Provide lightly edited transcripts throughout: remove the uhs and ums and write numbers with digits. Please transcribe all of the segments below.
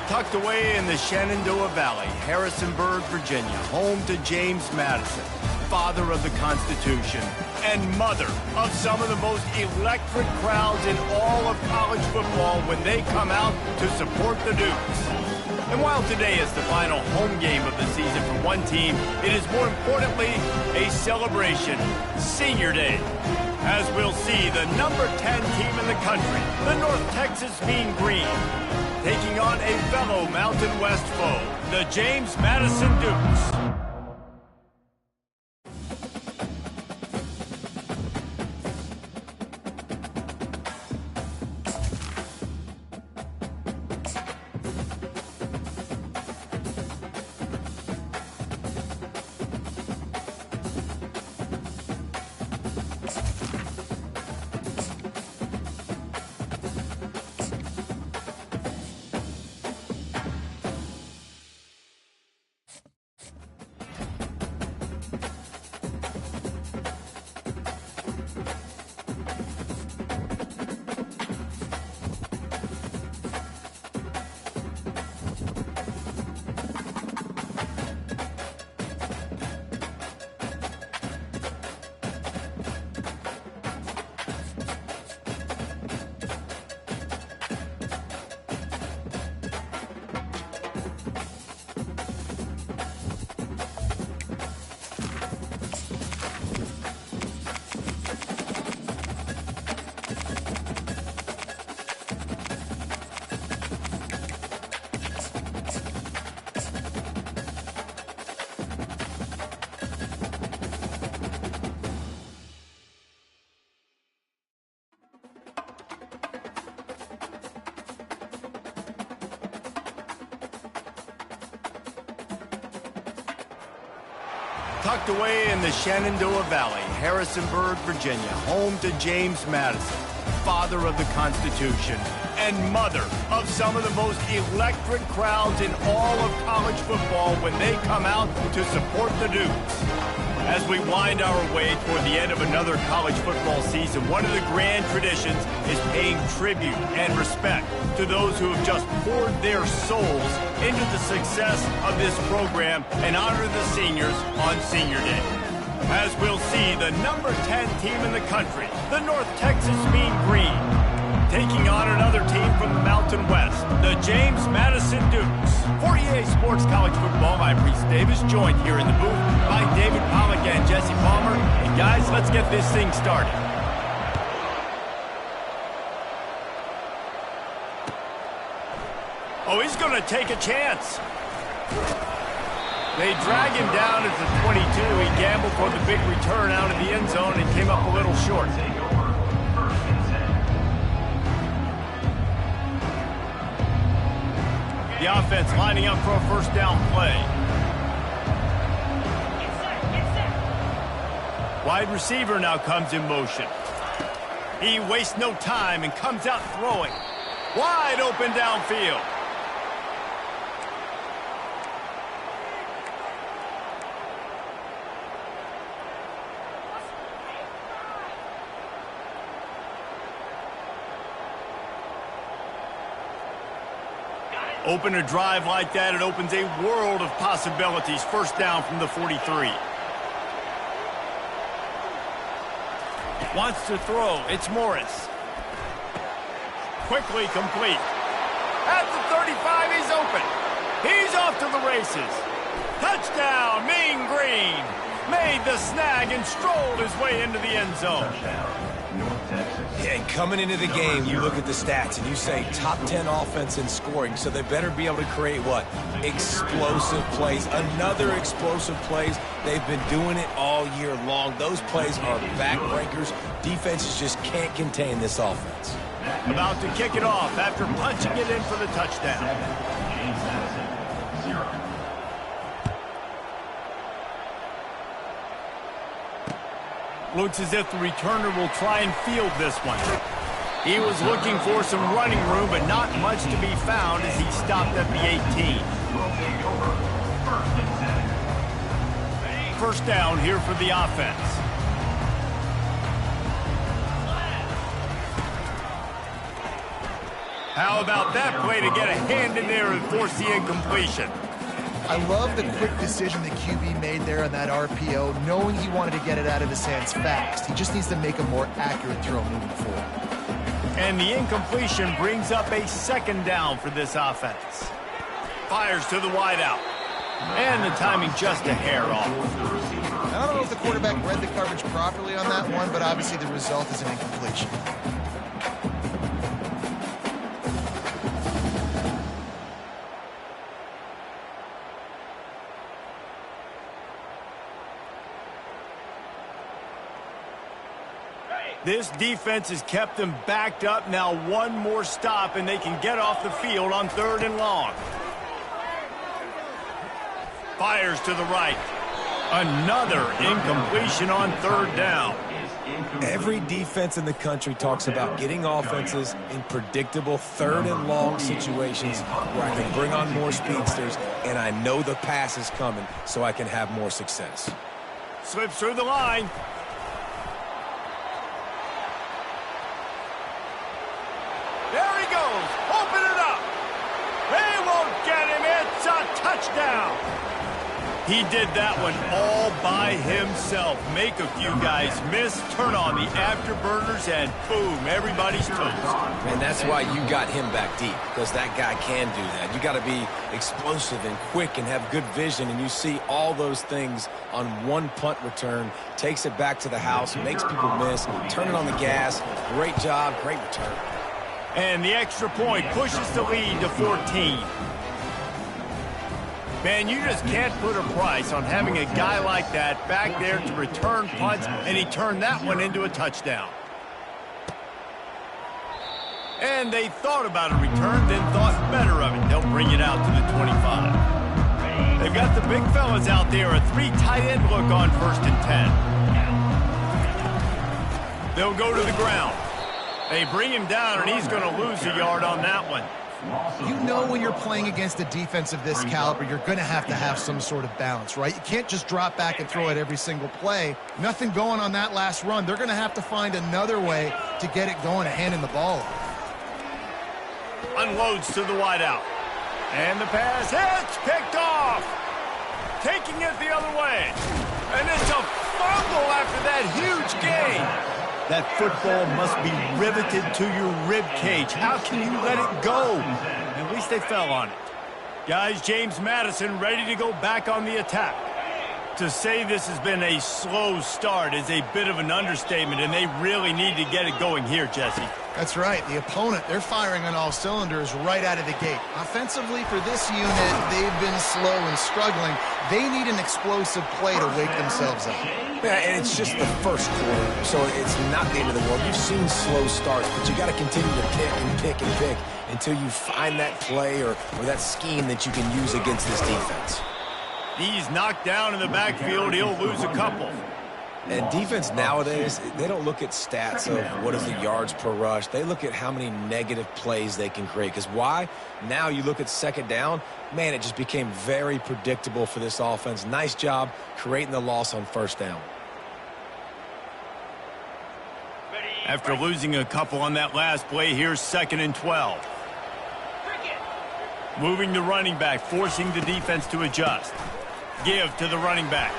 Tucked away in the Shenandoah Valley, Harrisonburg, Virginia, home to James Madison, father of the Constitution and mother of some of the most electric crowds in all of college football when they come out to support the Dukes. And while today is the final home game of the season for one team, it is more importantly a celebration, Senior Day. As we'll see the number 10 team in the country, the North Texas Mean Green, taking on a fellow Mountain West foe, the James Madison Dukes. Tucked away in the Shenandoah Valley, Harrisonburg, Virginia, home to James Madison, father of the Constitution and mother of some of the most electric crowds in all of college football when they come out to support the Dukes. As we wind our way toward the end of another college football season, one of the grand traditions is paying tribute and respect to those who have just poured their souls into the success of this program and honor the seniors on Senior Day. As we'll see the number 10 team in the country, the North Texas Mean Green, taking on another team from the Mountain West, the James Madison Dukes. For EA Sports College Football, I'm Reese Davis, joined here in the booth by David Pollack and Jesse Palmer. And guys, let's get this thing started. Oh, he's going to take a chance. They drag him down at the 22. He gambled for the big return out of the end zone and came up a little short. The offense lining up for a first down play. Wide receiver now comes in motion. He wastes no time and comes out throwing. Wide open downfield. Open a drive like that, it opens a world of possibilities. First down from the 43. Wants to throw. It's Morris. Quickly complete. At the 35, he's open. He's off to the races. Touchdown, Mean Green. Made the snag and strolled his way into the end zone. Yeah, and coming into the game, you look at the stats and you say top 10 offense in scoring, so they better be able to create what? Explosive plays. Another explosive plays. They've been doing it all year long. Those plays are backbreakers. Defenses just can't contain this offense. About to kick it off after punching it in for the touchdown. Looks as if the returner will try and field this one. He was looking for some running room, but not much to be found as he stopped at the 18. First down here for the offense. How about that play to get a hand in there and force the incompletion? I love the quick decision the QB made there on that RPO, knowing he wanted to get it out of his hands fast. He just needs to make a more accurate throw moving forward. And the incompletion brings up a second down for this offense. Fires to the wideout. And the timing just a hair off. I don't know if the quarterback read the coverage properly on that one, but obviously the result is an incompletion. This defense has kept them backed up. Now one more stop, and they can get off the field on 3rd and long. Fires to the right. Another incompletion on 3rd down. Every defense in the country talks about getting offenses in predictable 3rd and long situations where I can bring on more speedsters, and I know the pass is coming, so I can have more success. Slips through the line. There he goes. Open it up. They won't get him. It's a touchdown. He did that one all by himself. Make a few guys miss, turn on the afterburners, and boom, everybody's toast. And that's why you got him back deep, because that guy can do that. You got to be explosive and quick and have good vision, and you see all those things on one punt return. Takes it back to the house, makes people miss, turn it on the gas. Great job, great return. And the extra point pushes the lead to 14. Man, you just can't put a price on having a guy like that back there to return punts, and he turned that one into a touchdown. And they thought about a return, then thought better of it. They'll bring it out to the 25. They've got the big fellas out there, a 3 tight end look on 1st and 10. They'll go to the ground. They bring him down, and he's going to lose a yard on that one. You know when you're playing against a defense of this caliber, you're going to have some sort of balance, right? You can't just drop back and throw it every single play. Nothing going on that last run. They're going to have to find another way to get it going and handing the ball off. Unloads to the wideout. And the pass hits, picked off. Taking it the other way. And it's a fumble after that huge gain. That football must be riveted to your rib cage. How can you let it go? At least they fell on it. Guys, James Madison ready to go back on the attack. To say this has been a slow start is a bit of an understatement, and they really need to get it going here, Jesse. That's right. The opponent, they're firing on all cylinders right out of the gate. Offensively, for this unit, they've been slow and struggling. They need an explosive play to wake themselves up. Yeah, and it's just the first quarter, so it's not the end of the world. You've seen slow starts, but you got to continue to pick and pick and pick until you find that play or that scheme that you can use against this defense. He's knocked down in the backfield. He'll lose a couple. And defense nowadays, they don't look at stats of what is the yards per rush. They look at how many negative plays they can create. Because why? Now you look at 2nd down, man, it just became very predictable for this offense. Nice job creating the loss on 1st down. After losing a couple on that last play, here's 2nd and 12. Moving the running back, forcing the defense to adjust. Give to the running back.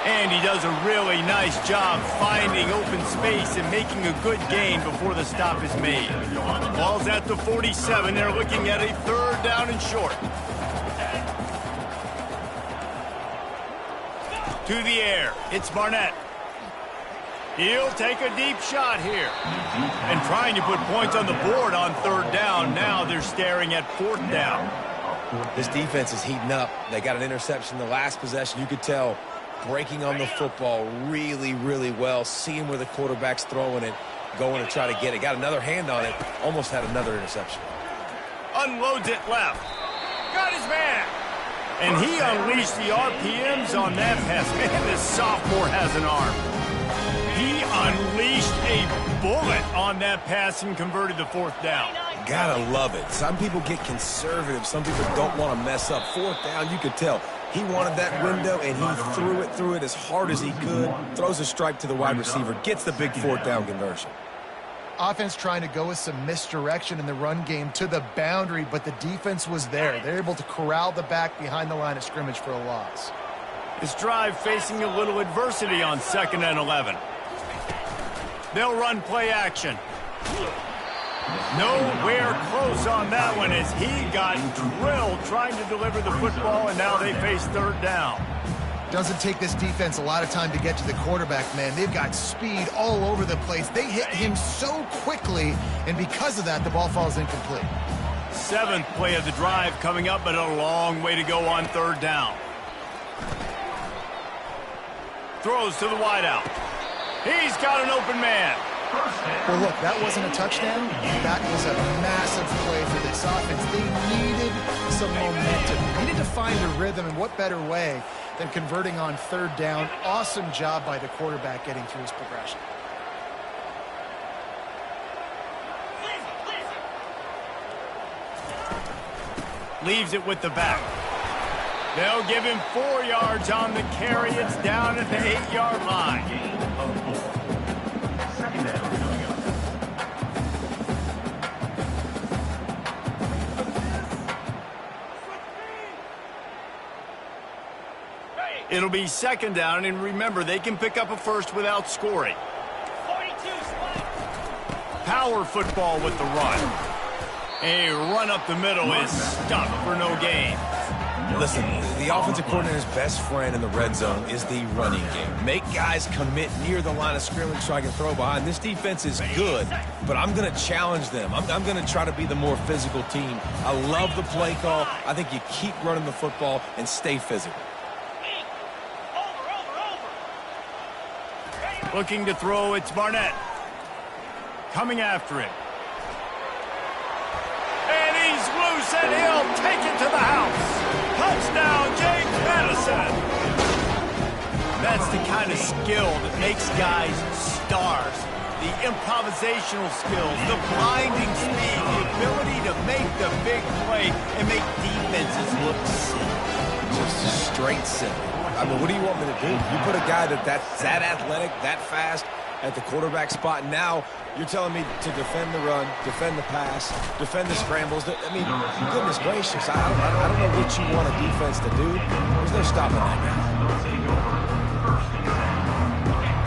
And he does a really nice job finding open space and making a good gain before the stop is made. Ball's at the 47. They're looking at a 3rd down and short. To the air. It's Barnett. He'll take a deep shot here. And trying to put points on the board on 3rd down. Now they're staring at 4th down. This defense is heating up. They got an interception the last possession. You could tell breaking on the football really, really well, seeing where the quarterback's throwing it, going to try to get it. Got another hand on it, almost had another interception. Unloads it left. Got his man. And he unleashed the RPMs on that pass. Man, this sophomore has an arm. He unleashed a bullet on that pass and converted the 4th down. Gotta love it. Some people get conservative. Some people don't want to mess up. 4th down, you could tell. He wanted that window, and he threw it as hard as he could. Throws a strike to the wide receiver. Gets the big 4th down conversion. Offense trying to go with some misdirection in the run game to the boundary, but the defense was there. They're able to corral the back behind the line of scrimmage for a loss. This drive facing a little adversity on 2nd and 11. They'll run play action. Nowhere close on that one as he got drilled trying to deliver the football, and now they face 3rd down. Doesn't take this defense a lot of time to get to the quarterback, man. They've got speed all over the place. They hit him so quickly, and because of that, the ball falls incomplete. 7th play of the drive coming up, but a long way to go on 3rd down. Throws to the wideout. He's got an open man. Well, look, that wasn't a touchdown. That was a massive play for this offense. They needed some momentum. They needed to find a rhythm, and what better way than converting on 3rd down. Awesome job by the quarterback getting through his progression. Leaves it with the back. They'll give him 4 yards on the carry. It's down at the 8-yard line. It'll be 2nd down, and remember, they can pick up a first without scoring. Power football with the run. A run up the middle is stuffed for no gain. Listen, the offensive coordinator's best friend in the red zone is the running game. Make guys commit near the line of scrimmage so I can throw behind. This defense is good, but I'm going to challenge them. I'm going to try to be the more physical team. I love the play call. I think you keep running the football and stay physical. Looking to throw, it's Barnett. Coming after it. And he's loose, and he'll take it to the house. Touchdown, James Madison. That's the kind of skill that makes guys stars. The improvisational skills, the blinding speed, the ability to make the big play and make defenses look silly. Just straight silly. I mean, what do you want me to do? You put a guy that's that athletic, that fast at the quarterback spot, and now you're telling me to defend the run, defend the pass, defend the scrambles. I mean, goodness gracious, I don't know what you want a defense to do. There's no stopping that now.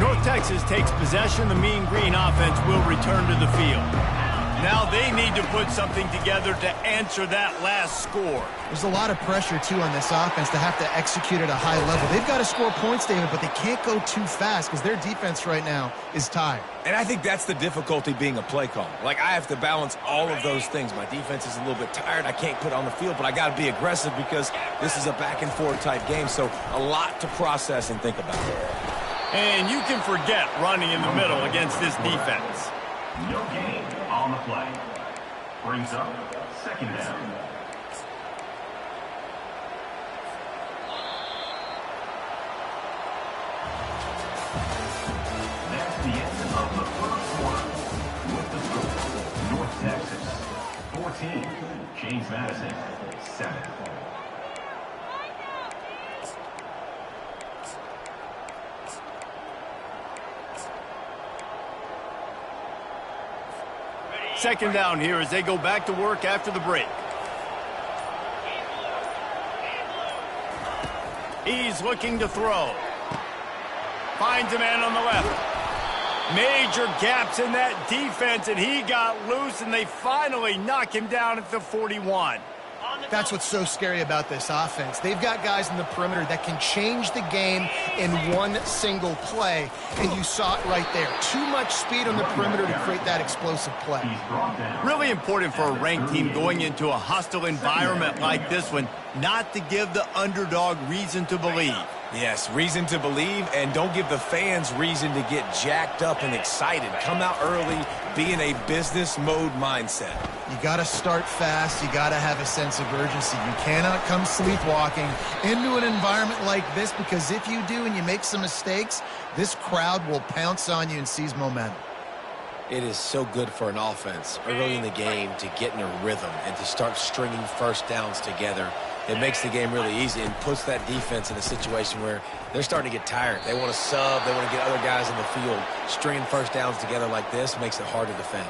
North Texas takes possession. The Mean Green offense will return to the field. Now they need to put something together to answer that last score. There's a lot of pressure, too, on this offense to have to execute at a high level. They've got to score points, David, but they can't go too fast because their defense right now is tired. And I think that's the difficulty being a play caller. Like, I have to balance all of those things. My defense is a little bit tired. I can't put it on the field, but I got to be aggressive because this is a back-and-forth type game, so a lot to process and think about. And you can forget running in the middle against this defense. No gain on the play. Brings up 2nd down. That's the end of the 1st quarter. With the score, North Texas 14, James Madison 7. Second down here as they go back to work after the break. He's looking to throw. Finds a man on the left. Major gaps in that defense, and he got loose, and they finally knock him down at the 41. That's what's so scary about this offense. They've got guys in the perimeter that can change the game in one single play, and you saw it right there. Too much speed on the perimeter to create that explosive play. Really important for a ranked team going into a hostile environment like this one, not to give the underdog reason to believe. Yes, reason to believe, and don't give the fans reason to get jacked up and excited. Come out early, be in a business mode mindset. You got to start fast. You got to have a sense of urgency. You cannot come sleepwalking into an environment like this, because if you do and you make some mistakes, this crowd will pounce on you and seize momentum. It is so good for an offense early in the game to get in a rhythm and to start stringing first downs together it makes the game really easy and puts that defense in a situation where they're starting to get tired. They want to sub. They want to get other guys in the field. Stringing first downs together like this makes it hard to defend.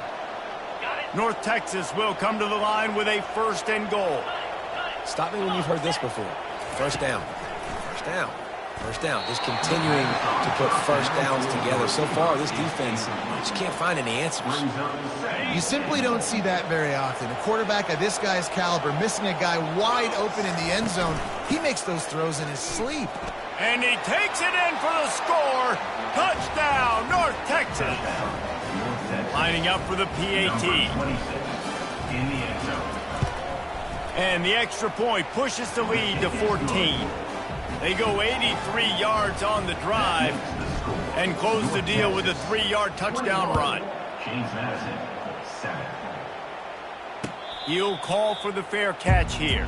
North Texas will come to the line with a 1st and goal. Stop me when you've heard this before. First down. First down. First down. Just continuing to put first downs together. So far, this defense just can't find any answers. You simply don't see that very often. A quarterback of this guy's caliber missing a guy wide open in the end zone. He makes those throws in his sleep. And he takes it in for the score. Touchdown, North Texas. Lining up for the PAT. And the extra point pushes the lead to 14. They go 83 yards on the drive and close the deal with a 3-yard touchdown run. James Madison, 7. He'll call for the fair catch here.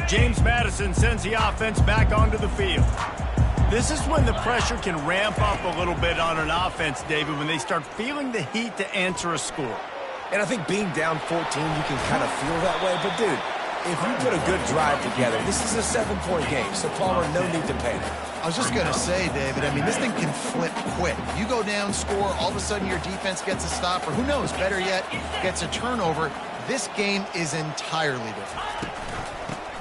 James Madison sends the offense back onto the field. This is when the pressure can ramp up a little bit on an offense, David, when they start feeling the heat to answer a score. And I think being down 14, you can kind of feel that way. But, dude, if you put a good drive together, this is a 7-point game. So, Palmer, no need to panic. I was just going to say, David, I mean, this thing can flip quick. You go down, score, all of a sudden your defense gets a stop, or who knows, better yet, gets a turnover. This game is entirely different.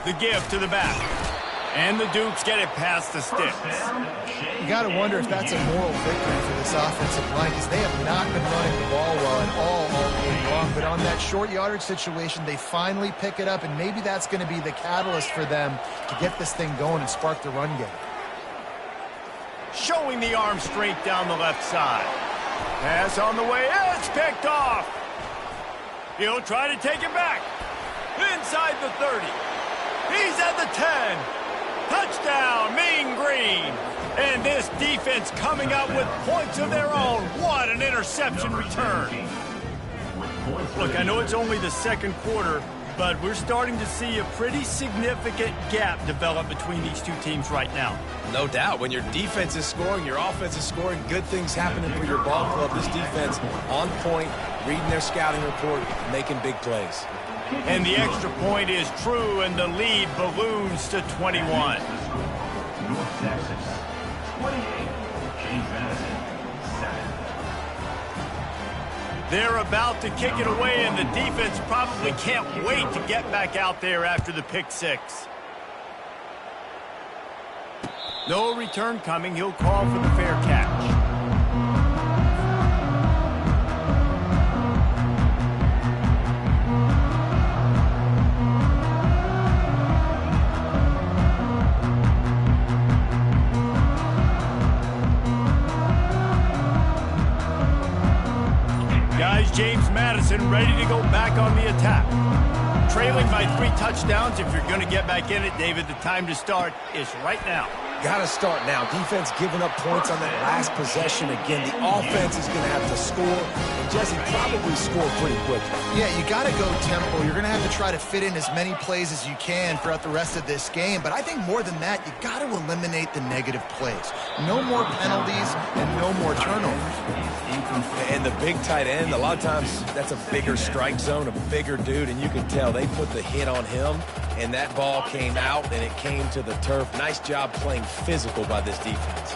The give to the back. And the Dukes get it past the sticks. You got to wonder if that's a moral victory for this offensive line, because they have not been running the ball well at all game long. But on that short yardage situation, they finally pick it up, and maybe that's going to be the catalyst for them to get this thing going and spark the run game. Showing the arm strength down the left side. Pass on the way. It's picked off. He'll try to take it back. Inside the 30. He's at the 10. Touchdown, Mean Green. And this defense coming up with points of their own. What an interception return. Look, I know it's only the second quarter, but we're starting to see a pretty significant gap develop between these two teams right now. No doubt. When your defense is scoring, your offense is scoring, good things happening for your ball club. This defense on point, reading their scouting report, making big plays. And the extra point is true, and the lead balloons to 21. North Texas, 28. James Madison, 7. They're about to kick it away, and the defense probably can't wait to get back out there after the pick six. No return coming. He'll call for the fair catch. James Madison ready to go back on the attack. Trailing by 3 touchdowns. If you're going to get back in it, David, the time to start is right now. Got to start now. Defense giving up points on that last possession. Again, the offense is going to have to score, and Jesse probably score pretty quickly. Yeah, you got to go tempo. You're going to have to try to fit in as many plays as you can throughout the rest of this game. But I think more than that, you got to eliminate the negative plays. No more penalties and no more turnovers. And the big tight end, a lot of times that's a bigger strike zone, a bigger dude, and you can tell they put the hit on him, and that ball came out, and it came to the turf. Nice job playing physical by this defense.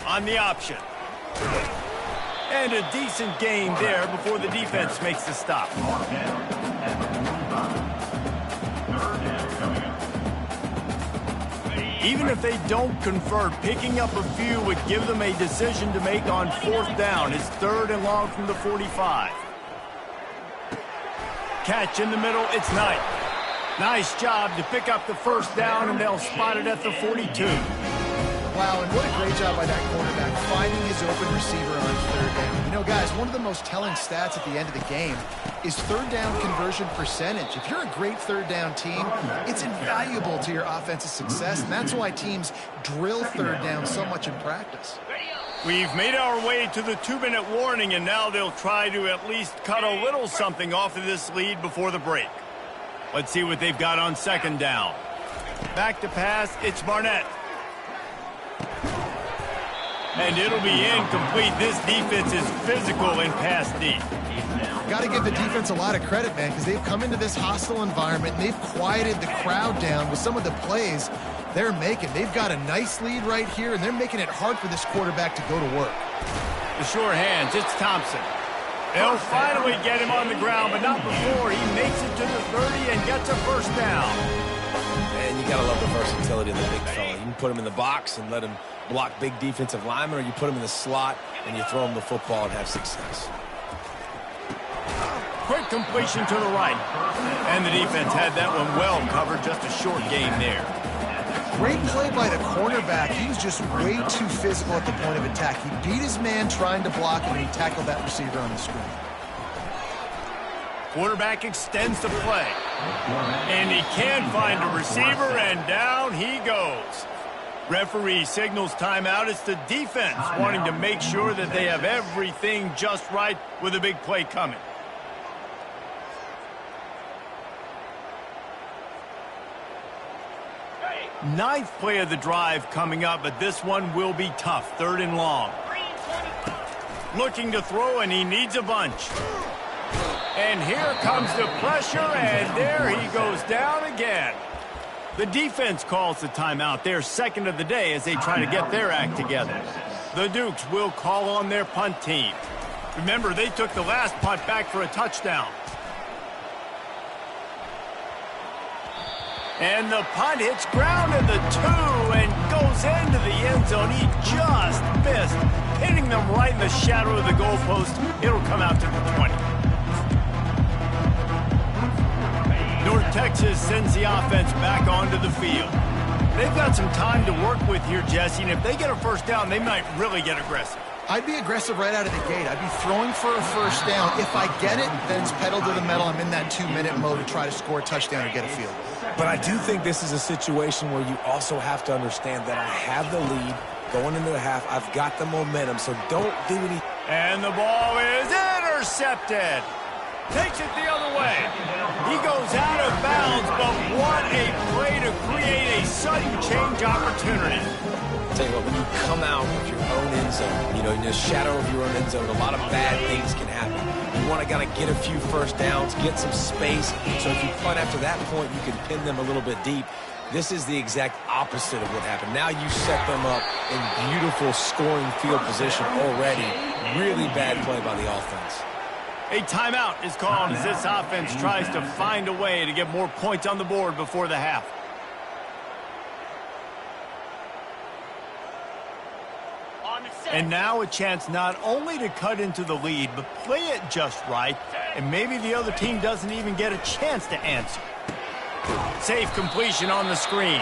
On the option. And a decent gain there before the defense makes the stop. Even if they don't convert, picking up a few would give them a decision to make on 4th down. It's 3rd and long from the 45. Catch in the middle, it's Knight. Nice job to pick up the 1st down, and they'll spot it at the 42. Wow, and what a great job by that quarterback, finding his open receiver on 3rd down. You know, guys, one of the most telling stats at the end of the game is 3rd down conversion percentage. If you're a great 3rd down team, it's invaluable to your offensive success, and that's why teams drill 3rd down so much in practice. We've made our way to the 2-minute warning, and now they'll try to at least cut a little something off of this lead before the break. Let's see what they've got on 2nd down. Back to pass, it's Barnett. And it'll be incomplete. This defense is physical in pass D. Got to give the defense a lot of credit, man, because they've come into this hostile environment and they've quieted the crowd down with some of the plays they're making. They've got a nice lead right here, and they're making it hard for this quarterback to go to work. The sure hands, it's Thompson. They'll finally get him on the ground, but not before he makes it to the 30 and gets a first down. And you got to love the versatility of the big fella. You can put him in the box and let him block big defensive linemen, or you put him in the slot and you throw him the football and have success. Quick completion to the right. And the defense had that one well covered, just a short gain there. Great play by the cornerback. He was just way too physical at the point of attack. He beat his man trying to block him, and he tackled that receiver on the screen. Quarterback extends the play. And he can find a receiver, and down he goes. Referee signals timeout. It's the defense wanting to make sure that they have everything just right with a big play coming. Ninth play of the drive coming up, but this one will be tough. 3rd and long. Looking to throw, and he needs a bunch. And here comes the pressure, and there he goes down again. The defense calls the timeout, their second of the day, as they try to get their act together. The Dukes will call on their punt team. Remember, they took the last punt back for a touchdown. And the punt hits ground at the 2 and goes into the end zone. He just missed, hitting them right in the shadow of the goalpost. It'll come out to the 20. North Texas sends the offense back onto the field. They've got some time to work with here, Jesse, and if they get a first down, they might really get aggressive. I'd be aggressive right out of the gate. I'd be throwing for a first down. If I get it, then it's pedal to the metal. I'm in that 2-minute mode to try to score a touchdown or get a field goal. But I do think this is a situation where you also have to understand that I have the lead going into the half. I've got the momentum, so don't do any. And the ball is intercepted. Takes it the other way. He goes out of bounds, but what a play to create a sudden change opportunity. Tell you what, when you come out of your own end zone, in the shadow of your own end zone, a lot of bad things can happen. You want to get a few first downs, get some space, so if you punt after that point, you can pin them a little bit deep. This is the exact opposite of what happened. Now you set them up in beautiful scoring field position already. Really bad play by the offense. A timeout is called as this offense tries to find a way to get more points on the board before the half. And now a chance not only to cut into the lead, but play it just right, and maybe the other team doesn't even get a chance to answer. Safe completion on the screen.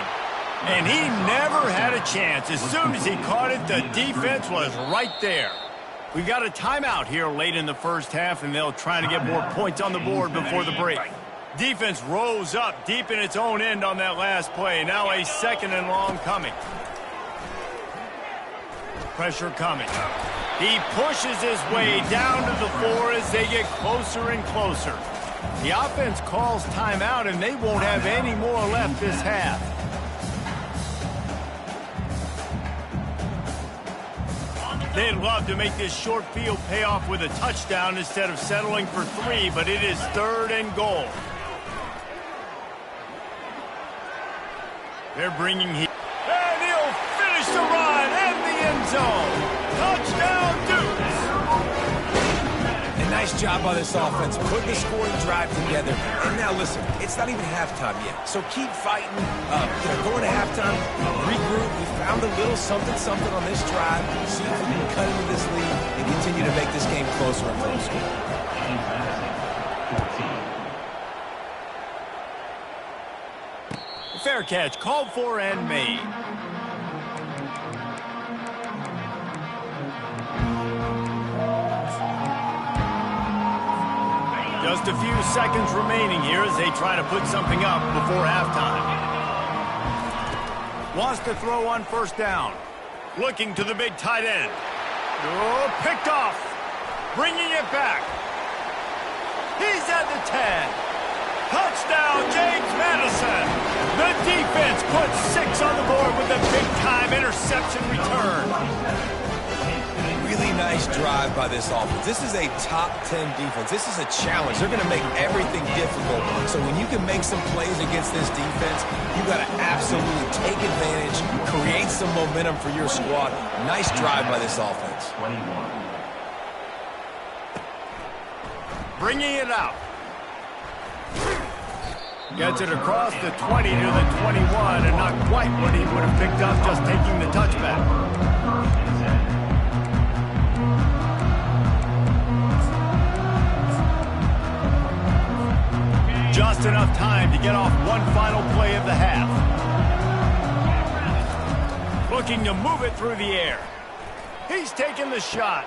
And he never had a chance. As soon as he caught it, the defense was right there. We've got a timeout here late in the first half, and they'll try to get more points on the board before the break. Defense rose up deep in its own end on that last play. Now a 2nd and long coming. Pressure coming. He pushes his way down to the 4 as they get closer and closer. The offense calls timeout, and they won't have any more left this half. They'd love to make this short field pay off with a touchdown instead of settling for 3, but it is 3rd and goal. They're bringing heat. And he'll finish the run in the end zone. Touchdown, Dukes. And nice job by this offense. Put the scoring drive together. And now listen, it's not even halftime yet. So keep fighting. Going to halftime, regroup. We found a little something on this drive. See if we can cut into this lead and continue to make this game closer and closer. Fair catch, called for and made. Just a few seconds remaining here as they try to put something up before halftime. Wants to throw on first down. Looking to the big tight end. Oh, picked off. Bringing it back. He's at the 10. Touchdown, James Madison. The defense puts 6 on the board with a big-time interception return. really nice drive by this offense. This is a top 10 defense. This is a challenge. They're going to make everything difficult. So when you can make some plays against this defense, you got to absolutely take advantage, create some momentum for your squad. Nice drive by this offense. 21. Bringing it out. Gets it across the 20 to the 21, and not quite what he would have picked up just taking the touchback. Just enough time to get off one final play of the half. Looking to move it through the air. He's taking the shot.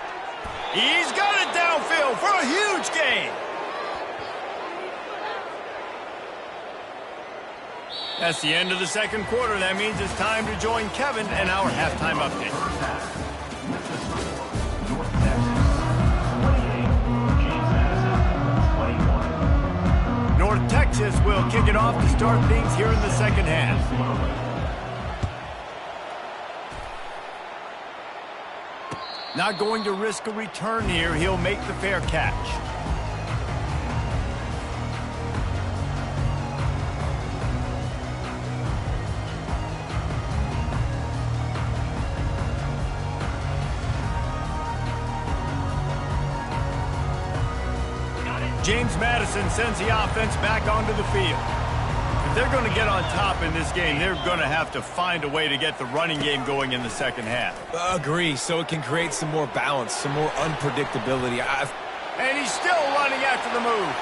He's got it downfield for a huge gain. That's the end of the second quarter. That means it's time to join Kevin and our halftime update. North Texas, 28. James Madison, 21. North Texas will kick it off to start things here in the second half. Not going to risk a return here. He'll make the fair catch. James Madison sends the offense back onto the field. If they're going to get on top in this game, they're going to have to find a way to get the running game going in the second half. Agree, so it can create some more balance, some more unpredictability. And he's still running after the move.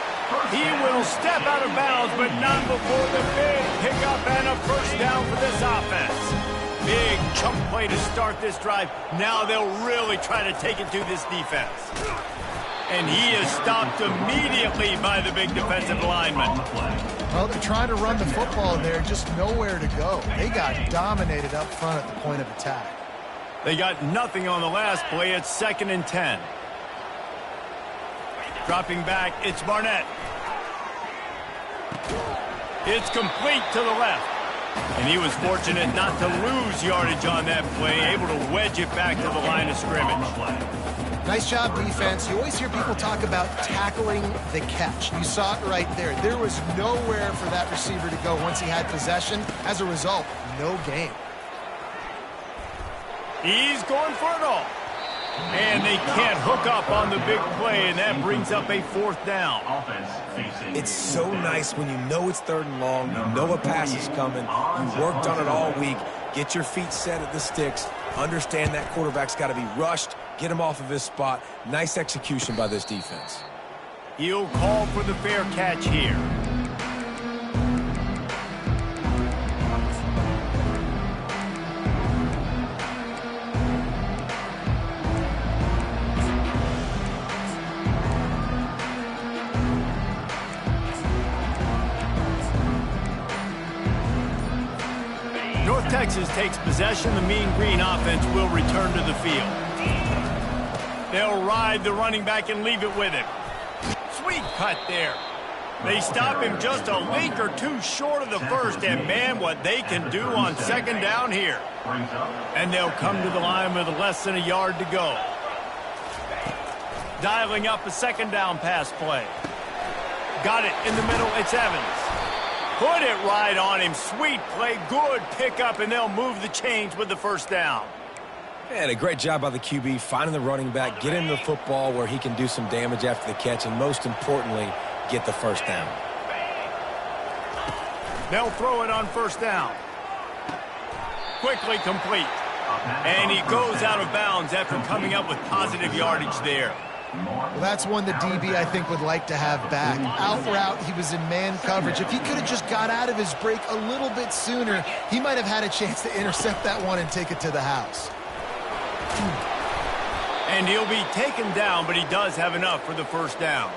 He will step out of bounds, but not before the big pickup and a first down for this offense. Big chunk play to start this drive. Now they'll really try to take it to this defense. And he is stopped immediately by the big defensive lineman. Well, they're trying to run the football there, just nowhere to go. They got dominated up front at the point of attack. They got nothing on the last play. It's 2nd and 10. Dropping back, it's Barnett. It's complete to the left. And he was fortunate not to lose yardage on that play, able to wedge it back to the line of scrimmage. Nice job, defense. You always hear people talk about tackling the catch. You saw it right there. There was nowhere for that receiver to go once he had possession. As a result, no gain. He's going for it all. And they can't hook up on the big play, and that brings up a 4th down. It's so nice when you know it's 3rd and long, you know a pass is coming, you worked on it all week, get your feet set at the sticks, understand that quarterback's got to be rushed, get him off of his spot. Nice execution by this defense. He'll call for the fair catch here. North Texas takes possession. The Mean Green offense will return to the field. They'll ride the running back and leave it with him. Sweet cut there. They stop him just a link or two short of the first, and man, what they can do on 2nd down here. And they'll come to the line with less than a yard to go. Dialing up a 2nd down pass play. Got it in the middle, it's Evans. Put it right on him. Sweet play, good pickup, and they'll move the chains with the first down. And a great job by the QB, finding the running back, get him the football where he can do some damage after the catch, and most importantly, get the first down. They'll throw it on 1st down. Quickly complete. And he goes out of bounds after coming up with positive yardage there. Well, that's one the DB, I think, would like to have back. Out route, he was in man coverage. If he could have just got out of his break a little bit sooner, he might have had a chance to intercept that one and take it to the house. And he'll be taken down, but he does have enough for the first down.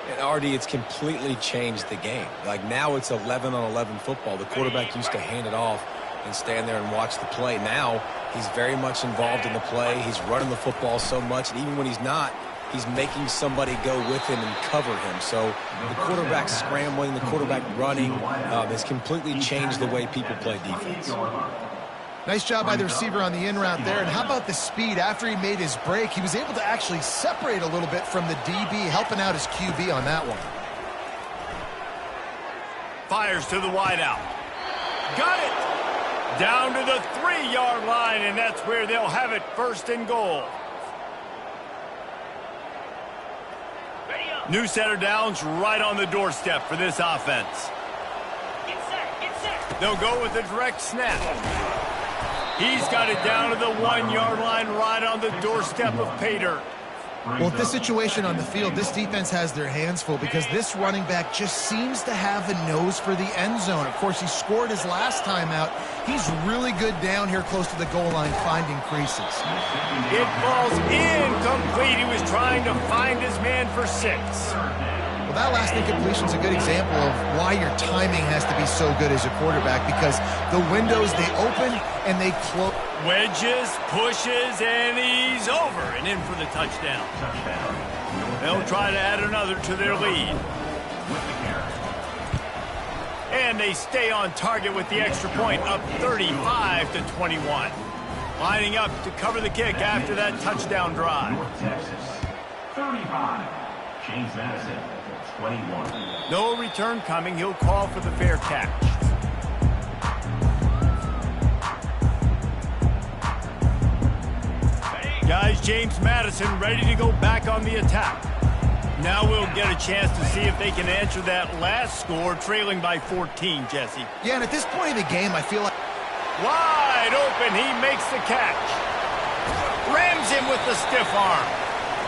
And Artie, it's completely changed the game. Like now it's 11-on-11 football. The quarterback used to hand it off and stand there and watch the play. Now he's very much involved in the play. He's running the football so much, and even when he's not, he's making somebody go with him and cover him. So the quarterback scrambling, the quarterback running has completely changed the way people play defense. Nice job by the receiver on the in route there. And how about the speed? After he made his break, he was able to actually separate a little bit from the DB, helping out his QB on that one. Fires to the wideout. Got it! Down to the 3-yard line, and that's where they'll have it, 1st and goal. New setter downs right on the doorstep for this offense. They'll go with a direct snap. He's got it down to the 1-yard line right on the doorstep of pay dirt. Well, with this situation on the field, this defense has their hands full because this running back just seems to have a nose for the end zone. Of course, he scored his last time out. He's really good down here close to the goal line finding creases. It falls incomplete. He was trying to find his man for 6. Well, that last incompletion is a good example of why your timing has to be so good as a quarterback, because the windows, they open and they close. Wedges, pushes, and he's over and in for the touchdown. They'll try to add another to their lead. And they stay on target with the extra point, up 35-21. Lining up to cover the kick after that touchdown drive. North Texas, 35. James Madison, 21. No return coming. He'll call for the fair catch. Guys, James Madison ready to go back on the attack. Now we'll get a chance to see if they can answer that last score, trailing by 14, Jesse. Yeah, and at this point in the game, I feel like... Wide open, he makes the catch. Rams him with the stiff arm.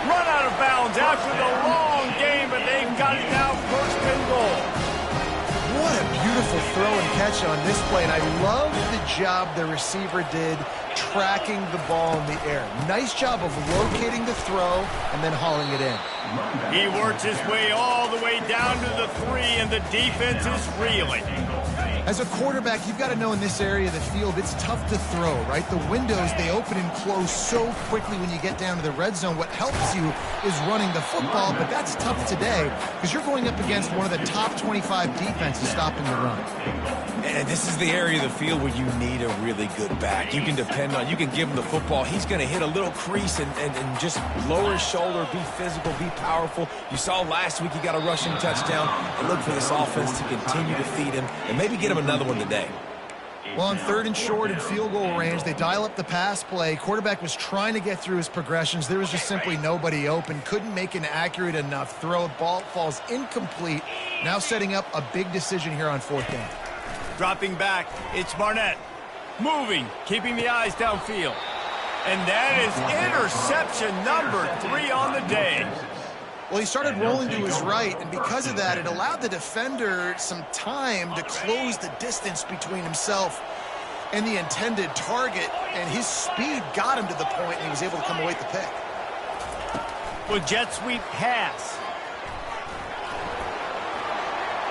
Run out of bounds after the long game, but they've got it now, 1st and goal. What a beautiful throw and catch on this play, and I love the job the receiver did tracking the ball in the air. Nice job of locating the throw and then hauling it in. He works his way all the way down to the 3, and the defense is reeling. As a quarterback, you've got to know in this area of the field, it's tough to throw, right? The windows, they open and close so quickly when you get down to the red zone. What helps you is running the football, but that's tough today because you're going up against one of the top 25 defenses stopping the run. And this is the area of the field where you need a really good back. You can depend on, you can give him the football. He's going to hit a little crease and just lower his shoulder, be physical, be powerful. You saw last week he got a rushing touchdown. And look for this offense to continue to feed him and maybe get him another one today. Well, on 3rd and short and field goal range, they dial up the pass play. Quarterback was trying to get through his progressions. There was just simply nobody open. Couldn't make an accurate enough throw. Ball falls incomplete. Now setting up a big decision here on 4th down. Dropping back, it's Barnett. Moving, keeping the eyes downfield. And that is interception number 3 on the day. Well, he started rolling to his right, and because of that, it allowed the defender some time to close the distance between himself and the intended target, and his speed got him to the point, and he was able to come away with the pick. Well, jet sweep pass.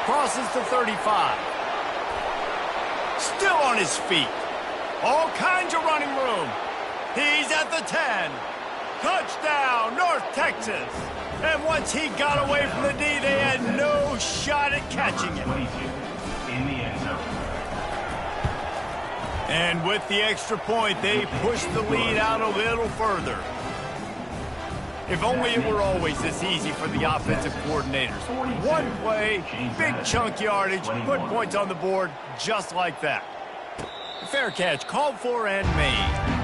Crosses the 35. Still on his feet. All kinds of running room. He's at the 10. Touchdown, North Texas. And once he got away from the D, they had no shot at catching it. 22 in the end zone. And with the extra point, they pushed the lead out a little further. If only it were always this easy for the offensive coordinators. One play, big chunk yardage, put points on the board just like that. Fair catch called for and made.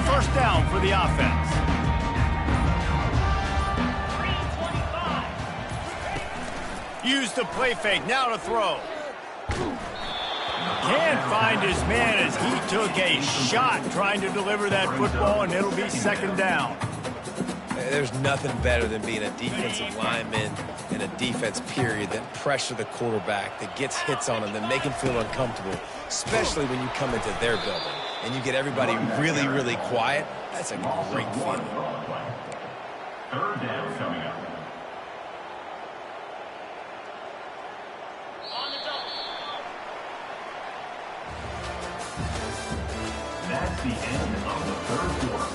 First down for the offense. Use the play fake, now to throw. Can't find his man as he took a shot trying to deliver that football, and it'll be 2nd down. There's nothing better than being a defensive lineman in a defense period that pressure the quarterback, that gets hits on him, that make him feel uncomfortable, especially when you come into their building and you get everybody really, really quiet. That's a great feeling. 3rd down coming up. That's the end of the third quarter.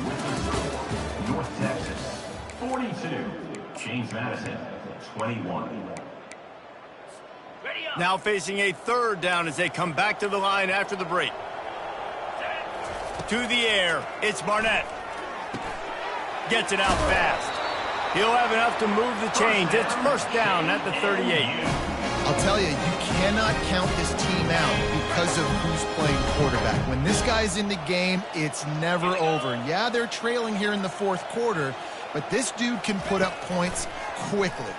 With the score, North Texas 42, James Madison 21. Now facing a third down as they come back to the line after the break. To the air, it's Barnett. Gets it out fast. He'll have enough to move the chains. It's first down at the 38. I'll tell you, you cannot count this team out because of who's playing quarterback. When this guy's in the game, it's never over. Yeah, they're trailing here in the fourth quarter, but this dude can put up points quickly.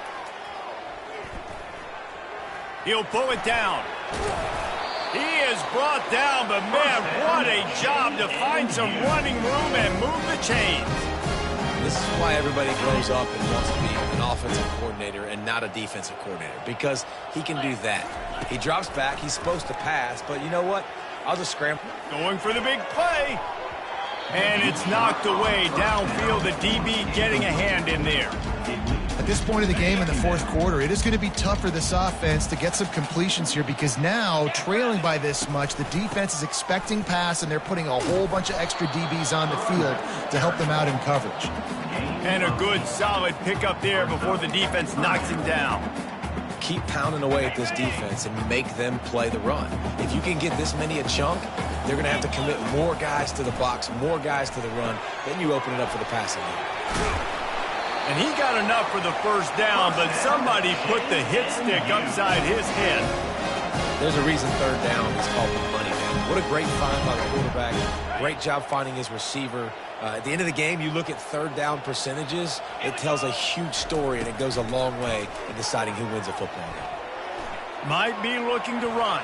He'll pull it down. He is brought down, but man, what a job to find some running room and move the chains. This is why everybody grows up and wants to be an offensive coordinator and not a defensive coordinator, because he can do that. He drops back. He's supposed to pass, but you know what? I'll just scramble. Going for the big play. And it's knocked away downfield. The DB getting a hand in there. At this point of the game in the fourth quarter, it is going to be tough for this offense to get some completions here because now, trailing by this much, the defense is expecting pass, and they're putting a whole bunch of extra DBs on the field to help them out in coverage. And a good, solid pickup there before the defense knocks him down. Keep pounding away at this defense and make them play the run. If you can get this many a chunk, they're going to have to commit more guys to the box, more guys to the run. Then you open it up for the passing game. And he got enough for the first down, but somebody put the hit stick upside his head. There's a reason third down is called the money man. What a great find by the quarterback. Great job finding his receiver. At the end of the game, you look at third down percentages. It tells a huge story, and it goes a long way in deciding who wins a football game. Might be looking to run.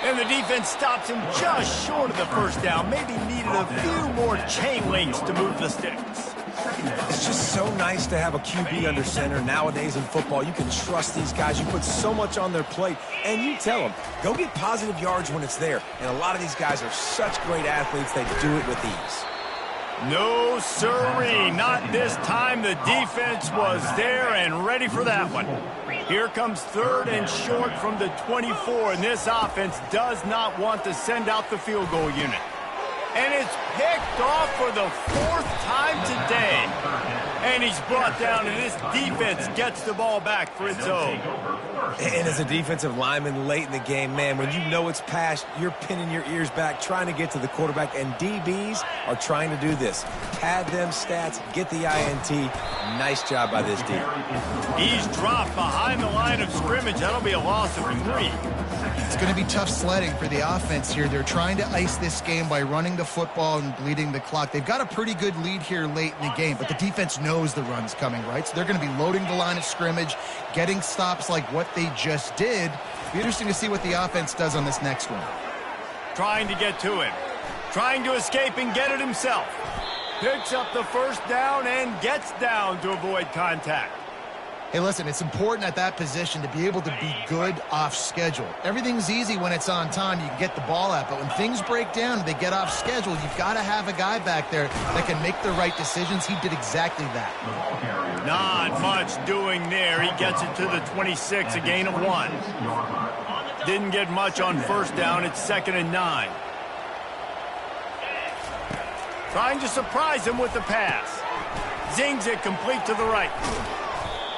And the defense stops him just short of the first down. Maybe needed a few more chain links to move the sticks. It's just so nice to have a QB under center. Nowadays in football, you can trust these guys. You put so much on their plate, and you tell them, go get positive yards when it's there. And a lot of these guys are such great athletes, they do it with ease. No, sirree, not this time. The defense was there and ready for that one. Here comes third and short from the 24, and this offense does not want to send out the field goal unit. And it's picked off for the fourth time today. And he's brought down, and this defense gets the ball back for its own. And as a defensive lineman late in the game, man, when you know it's past, you're pinning your ears back, trying to get to the quarterback, and DBs are trying to do this. Pad them stats, get the INT. Nice job by this D. He's dropped behind the line of scrimmage. That'll be a loss of 3. It's going to be tough sledding for the offense here. They're trying to ice this game by running the football and bleeding the clock. They've got a pretty good lead here late in the game, but the defense knows the run's coming, right? So they're going to be loading the line of scrimmage, getting stops like what they just did. It'll be interesting to see what the offense does on this next one. Trying to get to him. Trying to escape and get it himself. Picks up the first down and gets down to avoid contact. Hey, listen, it's important at that position to be able to be good off schedule. Everything's easy when it's on time. You can get the ball out. But when things break down and they get off schedule, you've got to have a guy back there that can make the right decisions. He did exactly that. Not much doing there. He gets it to the 26, a gain of 1. Didn't get much on first down. It's 2nd and 9. Trying to surprise him with the pass. Zings it complete to the right.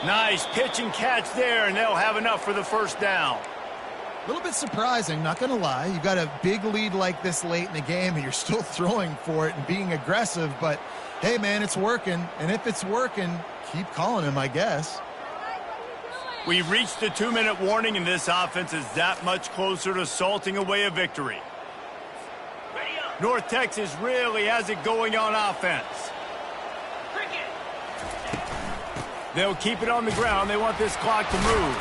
Nice pitch and catch there, and they'll have enough for the first down. A little bit surprising, not going to lie. You've got a big lead like this late in the game, and you're still throwing for it and being aggressive. But, hey, man, it's working. And if it's working, keep calling him, I guess. We've reached the 2-minute warning, and this offense is that much closer to salting away a victory. North Texas really has it going on offense. They'll keep it on the ground. They want this clock to move.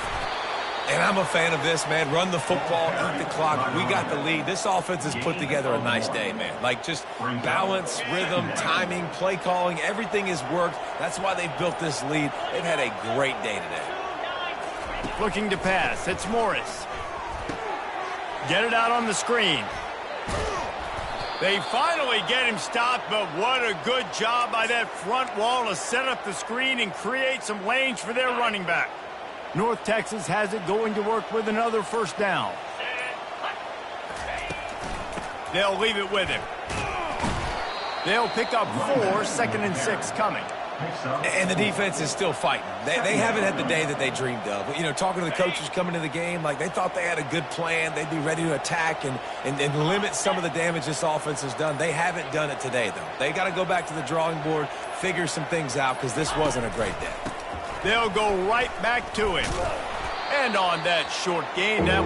And I'm a fan of this, man. Run the football, eat the clock. We got the lead. This offense has put together a nice day, man. Like, just balance, rhythm, timing, play calling, everything has worked. That's why they've built this lead. They've had a great day today. Looking to pass. It's Morris. Get it out on the screen. They finally get him stopped, but what a good job by that front wall to set up the screen and create some lanes for their running back. North Texas has it going to work with another first down. They'll leave it with him. They'll pick up 4, 2nd and 6 coming. And the defense is still fighting. They haven't had the day that they dreamed of. You know, talking to the coaches coming to the game, like they thought they had a good plan. They'd be ready to attack and limit some of the damage this offense has done. They haven't done it today, though. They got to go back to the drawing board, figure some things out, because this wasn't a great day. They'll go right back to him. And on that short gain, that